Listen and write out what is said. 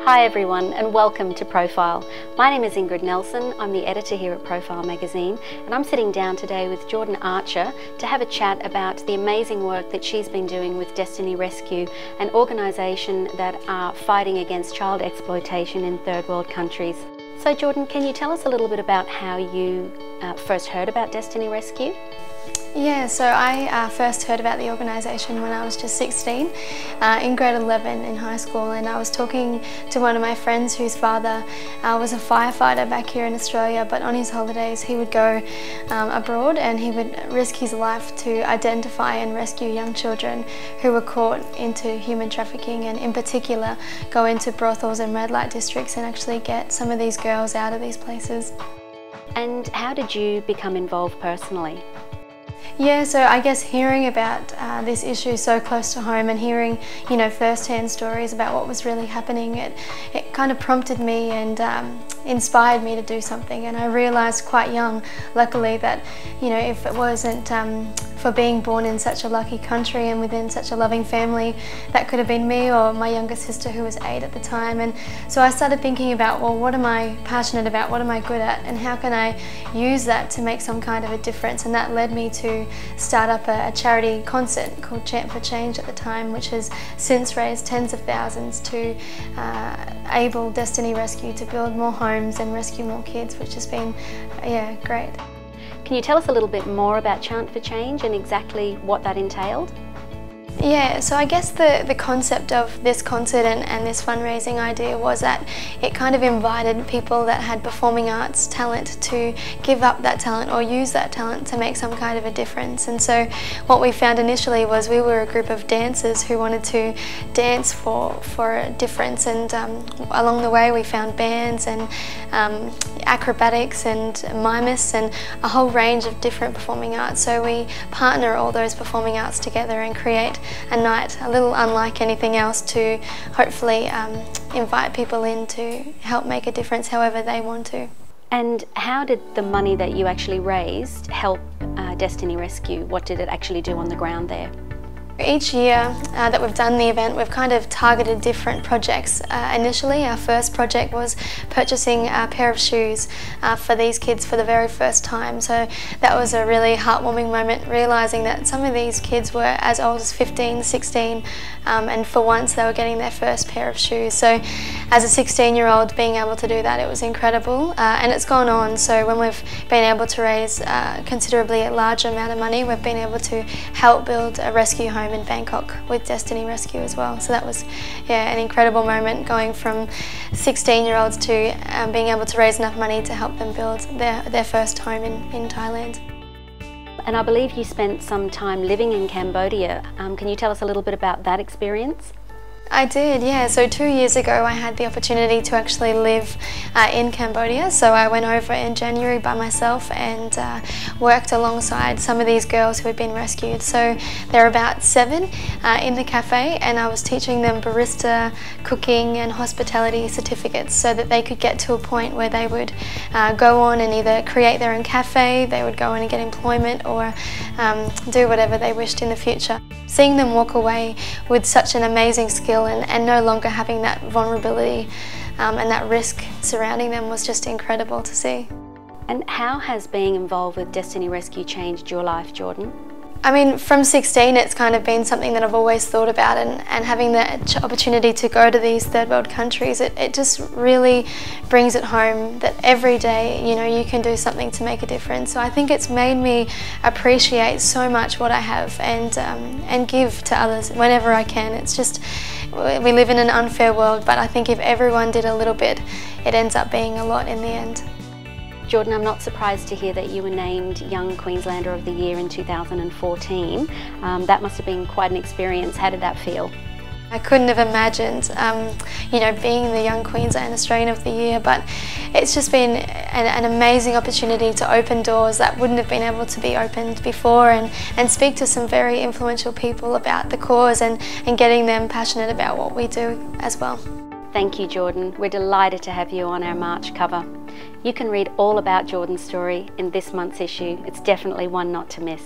Hi everyone and welcome to Profile. My name is Ingrid Nelson, I'm the editor here at Profile magazine, and I'm sitting down today with Jordyn Archer to have a chat about the amazing work that she's been doing with Destiny Rescue, an organisation that are fighting against child exploitation in third world countries. So Jordyn, can you tell us a little bit about how you first heard about Destiny Rescue? Yeah, so I first heard about the organisation when I was just 16, in grade 11 in high school, and I was talking to one of my friends whose father was a firefighter back here in Australia, but on his holidays he would go abroad and he would risk his life to identify and rescue young children who were caught into human trafficking, and in particular go into brothels and red light districts and actually get some of these girls out of these places. And how did you become involved personally? Yeah, so I guess hearing about this issue so close to home and hearing, first-hand stories about what was really happening, it kind of prompted me and inspired me to do something. And I realised quite young, luckily, that if it wasn't for being born in such a lucky country and within such a loving family, that could have been me or my younger sister who was 8 at the time. And so I started thinking about, well, what am I passionate about, what am I good at, and how can I use that to make some kind of a difference? And that led me to start up a charity concert called Chant for Change at the time, which has since raised tens of thousands to able Destiny Rescue to build more homes and rescue more kids, which has been, great. Can you tell us a little bit more about Chant for Change and exactly what that entailed? Yeah, so I guess the concept of this concert and this fundraising idea was that it kind of invited people that had performing arts talent to give up that talent or use that talent to make some kind of a difference. And so what we found initially was we were a group of dancers who wanted to dance for a difference, and along the way we found bands and acrobatics and mimists and a whole range of different performing arts. So we partner all those performing arts together and create a night a little unlike anything else to hopefully invite people in to help make a difference however they want to. And how did the money that you actually raised help Destiny Rescue? What did it actually do on the ground there? Each year that we've done the event, we've kind of targeted different projects. Initially, our first project was purchasing a pair of shoes for these kids for the very first time. So that was a really heartwarming moment, realising that some of these kids were as old as 15, 16, and for once they were getting their first pair of shoes. So as a 16-year-old being able to do that, it was incredible, and it's gone on. So when we've been able to raise considerably a larger amount of money, we've been able to help build a rescue home in Bangkok with Destiny Rescue as well. So that was an incredible moment, going from 16-year-olds to being able to raise enough money to help them build their first home in Thailand. And I believe you spent some time living in Cambodia. Can you tell us a little bit about that experience? I did, yeah. So 2 years ago I had the opportunity to actually live in Cambodia. So I went over in January by myself and worked alongside some of these girls who had been rescued. So there are about 7 in the cafe, and I was teaching them barista, cooking and hospitality certificates so that they could get to a point where they would go on and either create their own cafe, they would go on and get employment, or do whatever they wished in the future. Seeing them walk away with such an amazing skill and no longer having that vulnerability and that risk surrounding them was just incredible to see. And how has being involved with Destiny Rescue changed your life, Jordyn? I mean, from 16 it's kind of been something that I've always thought about, and having the opportunity to go to these third world countries, it just really brings it home that every day, you can do something to make a difference. So I think it's made me appreciate so much what I have and give to others whenever I can. It's just, we live in an unfair world, but I think if everyone did a little bit, it ends up being a lot in the end. Jordyn, I'm not surprised to hear that you were named Young Queenslander of the Year in 2014. That must have been quite an experience. How did that feel? I couldn't have imagined, being the Young Queensland Australian of the Year, but it's just been an amazing opportunity to open doors that wouldn't have been able to be opened before, and speak to some very influential people about the cause and getting them passionate about what we do as well. Thank you, Jordyn. We're delighted to have you on our March cover. You can read all about Jordyn's story in this month's issue. It's definitely one not to miss.